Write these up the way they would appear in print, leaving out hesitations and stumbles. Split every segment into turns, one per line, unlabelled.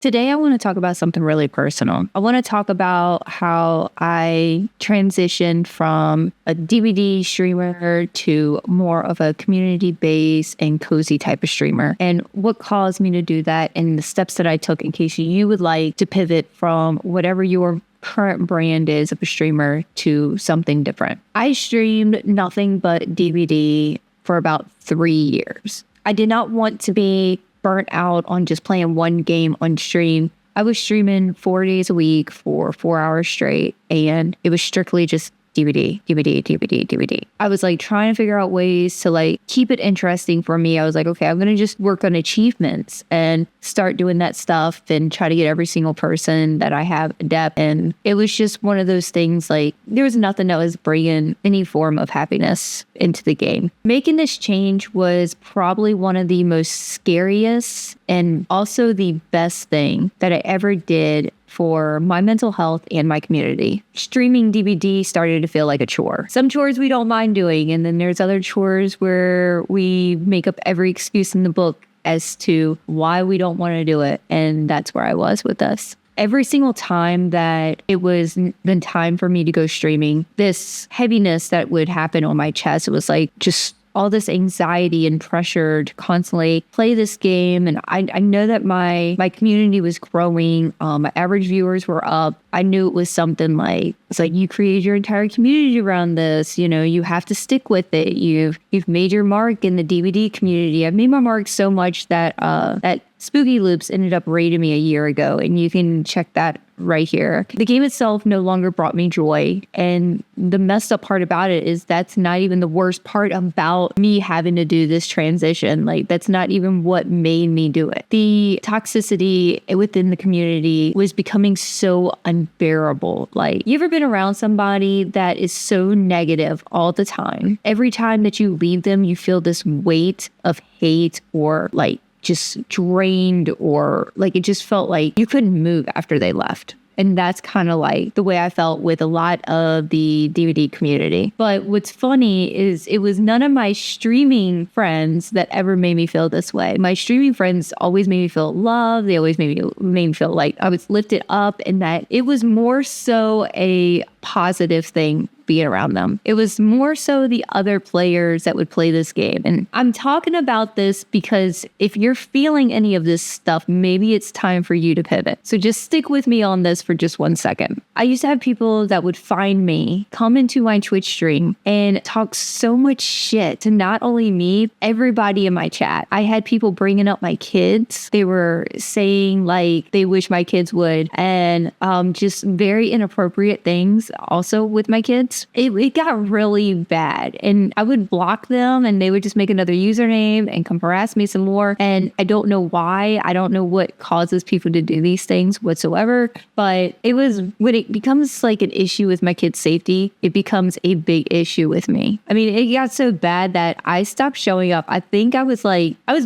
Today, I want to talk about something really personal. I want to talk about how I transitioned from a DVD streamer to more of a community-based and cozy type of streamer, and what caused me to do that, and the steps that I took in case you would like to pivot from whatever your current brand is of a streamer to something different. I streamed nothing but DVD for about 3 years. I did not want to be burnt out on just playing one game on stream. I was streaming 4 days a week for 4 hours straight, and it was strictly just DVD, DVD, DVD, DVD. I was like trying to figure out ways to like keep it interesting for me. I was like, okay, I'm going to just work on achievements and start doing that stuff and try to get every single person that I have adept. And it was just one of those things, like there was nothing that was bringing any form of happiness into the game. Making this change was probably one of the most scariest and also the best thing that I ever did for my mental health and my community. Streaming DVD started to feel like a chore. Some chores we don't mind doing, and then there's other chores where we make up every excuse in the book as to why we don't want to do it, and that's where I was with this. Every single time that it was the time for me to go streaming, this heaviness that would happen on my chest, it was like just all this anxiety and pressure to constantly play this game. And I know that my community was growing. My average viewers were up. I knew it was something like, it's like you created your entire community around this. You know, you have to stick with it. You've made your mark in the DVD community. I've made my mark so much that that Spooky Loops ended up raiding me a year ago, and you can check that right here. The game itself no longer brought me joy, and the messed up part about it is that's not even the worst part about me having to do this transition. Like, that's not even what made me do it. The toxicity within the community was becoming so unbearable. Like, you ever been around somebody that is so negative all the time? Every time that you leave them, you feel this weight of hate or like just drained, or like it just felt like you couldn't move after they left. And that's kind of like the way I felt with a lot of the DVD community. But what's funny is it was none of my streaming friends that ever made me feel this way. My streaming friends always made me feel loved. They always made me feel like I was lifted up, and that it was more so a positive thing being around them. It was more so the other players that would play this game. And I'm talking about this because if you're feeling any of this stuff, maybe it's time for you to pivot. So just stick with me on this for just 1 second. I used to have people that would find me, come into my Twitch stream, and talk so much shit to not only me, everybody in my chat. I had people bringing up my kids. They were saying like they wish my kids would, and just very inappropriate things also with my kids. It got really bad, and I would block them, and they would just make another username and come harass me some more. And I don't know why. I don't know what causes people to do these things whatsoever, but it was when it becomes like an issue with my kids' safety, it becomes a big issue with me. I mean, it got so bad that I stopped showing up. I think I was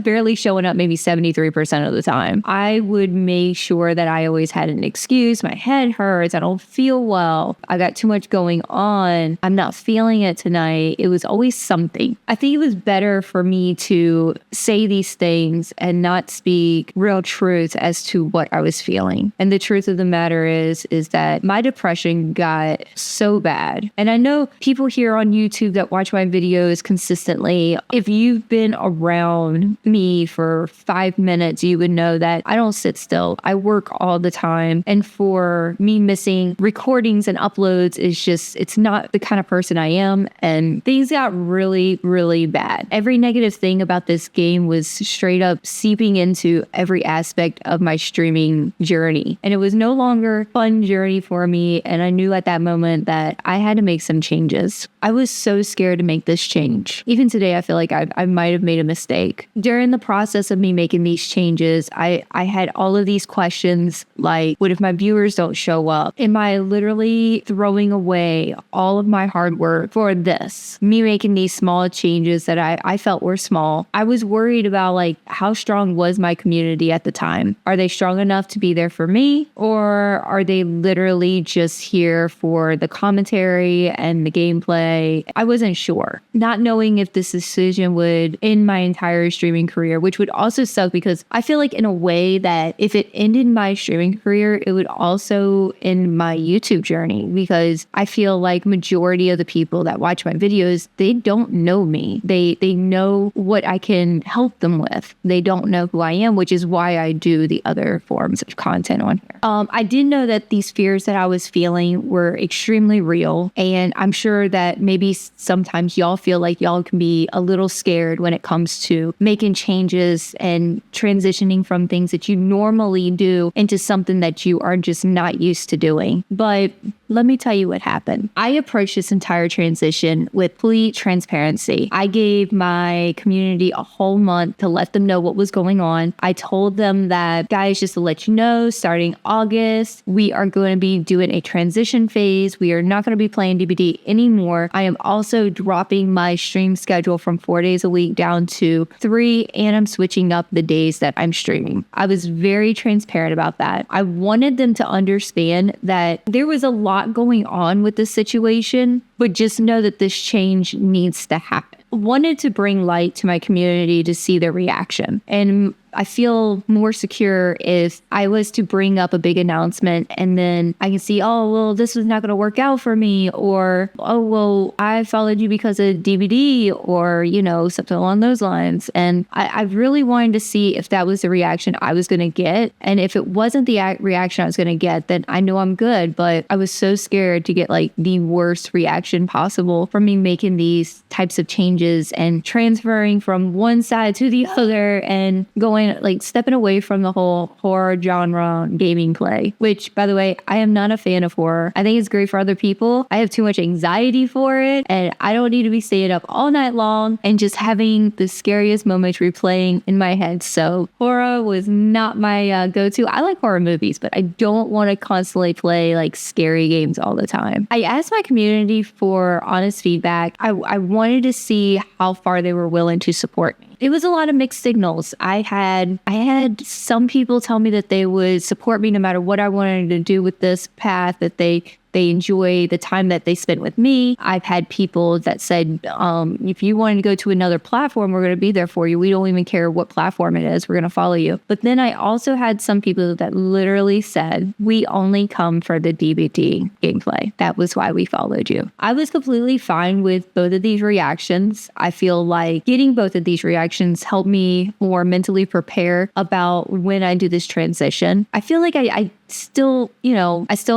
barely showing up maybe 73% of the time. I would make sure that I always had an excuse. My head hurts. I don't feel well. I got too much going on. I'm not feeling it tonight. It was always something. I think it was better for me to say these things and not speak real truth as to what I was feeling. And the truth of the matter is that my depression got so bad. And I know people here on YouTube that watch my videos consistently, if you've been around me for 5 minutes, you would know that I don't sit still. I work all the time. And for me missing recordings and uploads is just, it's not the kind of person I am, and things got really, really bad. Every negative thing about this game was straight up seeping into every aspect of my streaming journey, and it was no longer a fun journey for me, and I knew at that moment that I had to make some changes. I was so scared to make this change. Even today, I feel like I might have made a mistake. During the process of me making these changes, I had all of these questions like, what if my viewers don't show up? Am I literally throwing away all of my hard work for this, me making these small changes that I felt were small. I was worried about like, how strong was my community at the time? Are they strong enough to be there for me? Or are they literally just here for the commentary and the gameplay? I wasn't sure. Not knowing if this decision would end my entire streaming career, which would also suck because I feel like in a way that if it ended my streaming career, it would also end my YouTube journey, because I feel like majority of the people that watch my videos, they don't know me. They know what I can help them with. They don't know who I am, which is why I do the other forms of content on here. I did know that these fears that I was feeling were extremely real. And I'm sure that maybe sometimes y'all feel like y'all can be a little scared when it comes to making changes and transitioning from things that you normally do into something that you are just not used to doing. But let me tell you what happened. I approached this entire transition with complete transparency. I gave my community a whole month to let them know what was going on. I told them that, guys, just to let you know, starting August, we are going to be doing a transition phase. We are not going to be playing DBD anymore. I am also dropping my stream schedule from 4 days a week down to 3, and I'm switching up the days that I'm streaming. I was very transparent about that. I wanted them to understand that there was a lot going on with this situation, but just know that this change needs to happen. I wanted to bring light to my community to see their reaction. And I feel more secure if I was to bring up a big announcement and then I can see, oh, well, this was not going to work out for me, or, oh, well, I followed you because of DVD, or, you know, something along those lines. And I really wanted to see if that was the reaction I was going to get. And if it wasn't the reaction I was going to get, then I know I'm good. But I was so scared to get like the worst reaction possible from me making these types of changes and transferring from one side to the other and going like stepping away from the whole horror genre gaming play, which, by the way, I am not a fan of horror. I think it's great for other people. I have too much anxiety for it, and I don't need to be staying up all night long and just having the scariest moments replaying in my head. So horror was not my go-to. I like horror movies, but I don't want to constantly play like scary games all the time. I asked my community for honest feedback. I wanted to see how far they were willing to support me. It was a lot of mixed signals. I had some people tell me that they would support me no matter what I wanted to do with this path, that they enjoy the time that they spent with me. I've had people that said, if you wanted to go to another platform, we're going to be there for you. We don't even care what platform it is. We're going to follow you. But then I also had some people that literally said, we only come for the DVD gameplay. That was why we followed you. I was completely fine with both of these reactions. I feel like getting both of these reactions helped me more mentally prepare about when I do this transition. I feel like I still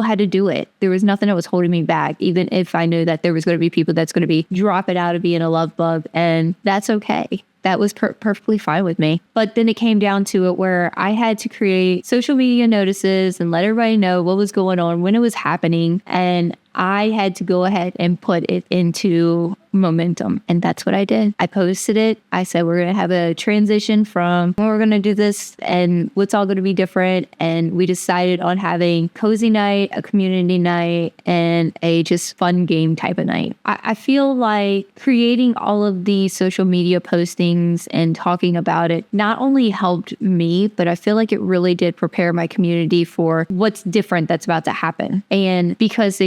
had to do it. There was nothing that was holding me back, even if I knew that there was going to be people that's going to be dropping out of being a love bug, and that's okay. That was perfectly fine with me. But then it came down to it where I had to create social media notices and let everybody know what was going on, when it was happening, and I had to go ahead and put it into momentum. And that's what I did. I posted it. I said, we're going to have a transition from when we're going to do this and what's all going to be different. And we decided on having cozy night, a community night, and a just fun game type of night. I feel like creating all of these social media postings and talking about it not only helped me, but I feel like it really did prepare my community for what's different that's about to happen. And because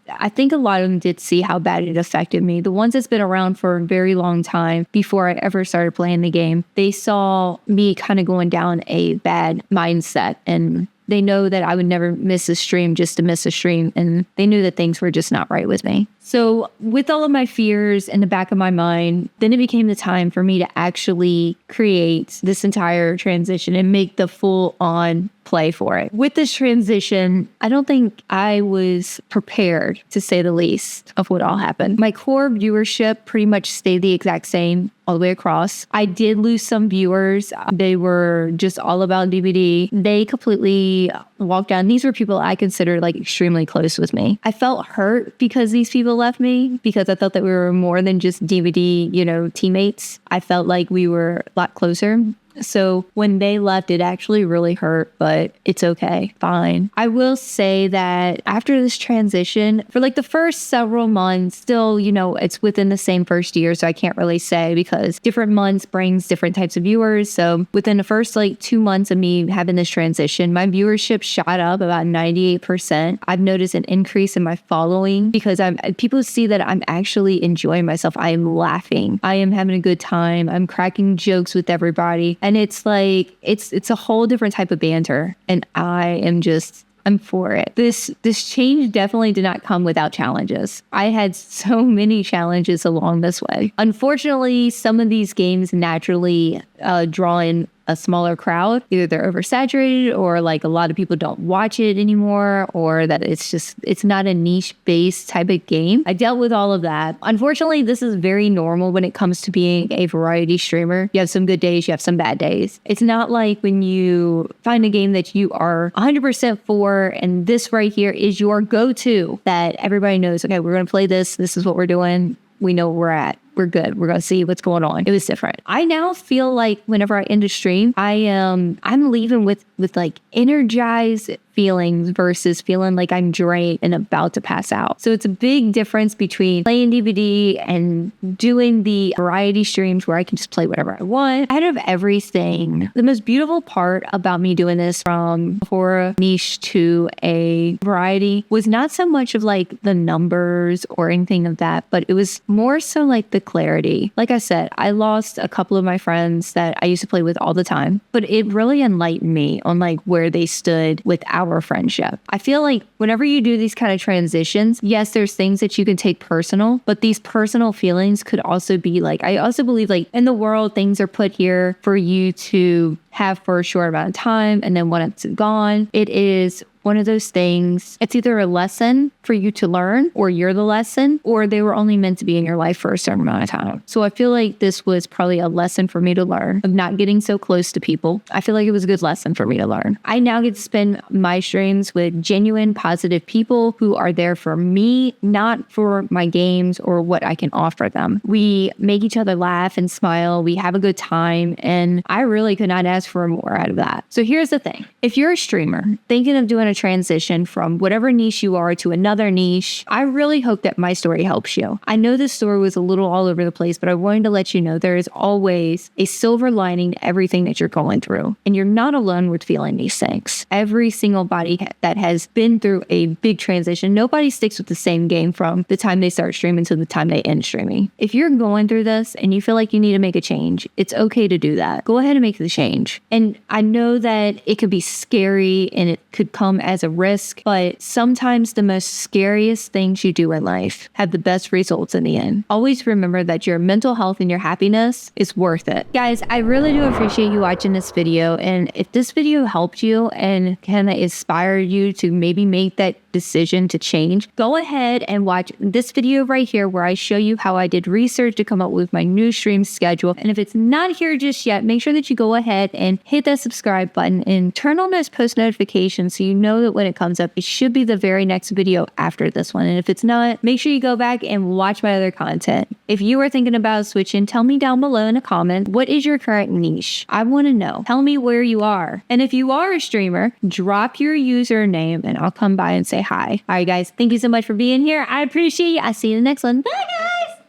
I think a lot of them did see how bad it affected me. The ones that's been around for a very long time before I ever started playing the game, they saw me kind of going down a bad mindset, and they know that I would never miss a stream just to miss a stream. And they knew that things were just not right with me. So with all of my fears in the back of my mind, then it became the time for me to actually create this entire transition and make the full on play for it. With this transition, I don't think I was prepared, to say the least, of what all happened. My core viewership pretty much stayed the exact same all the way across. I did lose some viewers. They were just all about DVD. They completely walked down. These were people I considered like extremely close with me. I felt hurt because these people left me, because I felt that we were more than just DVD, teammates. I felt like we were a lot closer. So when they left, it actually really hurt, but it's okay. Fine. I will say that after this transition, for like the first several months, still, it's within the same first year. So I can't really say because different months brings different types of viewers. So within the first like 2 months of me having this transition, my viewership shot up about 98%. I've noticed an increase in my following because people see that I'm actually enjoying myself. I am laughing. I am having a good time. I'm cracking jokes with everybody. And it's like, it's a whole different type of banter. And I'm for it. This change definitely did not come without challenges. I had so many challenges along this way. Unfortunately, some of these games naturally draw in a smaller crowd. Either they're oversaturated or like a lot of people don't watch it anymore, or that it's not a niche based type of game. I dealt with all of that. Unfortunately, this is very normal when it comes to being a variety streamer. You have some good days, you have some bad days. It's not like when you find a game that you are 100% for and this right here is your go-to that everybody knows, okay, we're going to play this. This is what we're doing. We know where we're at. We're good. We're going to see what's going on. It was different. I now feel like whenever I end a stream, I'm leaving with like energized feelings versus feeling like I'm drained and about to pass out. So it's a big difference between playing DVD and doing the variety streams where I can just play whatever I want. Out of everything, the most beautiful part about me doing this from horror niche to a variety was not so much of like the numbers or anything of that, but it was more so like the clarity. Like I said, I lost a couple of my friends that I used to play with all the time, but it really enlightened me on like where they stood with our friendship. I feel like whenever you do these kind of transitions, yes, there's things that you can take personal, but these personal feelings could also be like, I also believe like in the world, things are put here for you to have for a short amount of time. And then when it's gone, it is one of those things. It's either a lesson for you to learn or you're the lesson, or they were only meant to be in your life for a certain amount of time. So I feel like this was probably a lesson for me to learn of not getting so close to people. I feel like it was a good lesson for me to learn. I now get to spend my streams with genuine, positive people who are there for me, not for my games or what I can offer them. We make each other laugh and smile. We have a good time. And I really could not ask for more out of that. So here's the thing. If you're a streamer thinking of doing a transition from whatever niche you are to another niche, I really hope that my story helps you. I know this story was a little all over the place, but I wanted to let you know there is always a silver lining to everything that you're going through. And you're not alone with feeling these things. Every single body that has been through a big transition, nobody sticks with the same game from the time they start streaming to the time they end streaming. If you're going through this and you feel like you need to make a change, it's okay to do that. Go ahead and make the change. And I know that it could be scary and it could come as a risk, but sometimes the most scariest things you do in life have the best results in the end. Always remember that your mental health and your happiness is worth it. Guys, I really do appreciate you watching this video. And if this video helped you and kind of inspired you to maybe make that decision to change, go ahead and watch this video right here where I show you how I did research to come up with my new stream schedule. And if it's not here just yet, make sure that you go ahead and hit that subscribe button and turn on those post notifications so you know that when it comes up, it should be the very next video after this one. And if it's not, make sure you go back and watch my other content. If you are thinking about switching, tell me down below in a comment, what is your current niche? I want to know. Tell me where you are. And if you are a streamer, drop your username and I'll come by and say hi. All right, guys, thank you so much for being here. I appreciate you. I'll see you in the next one. Bye, guys.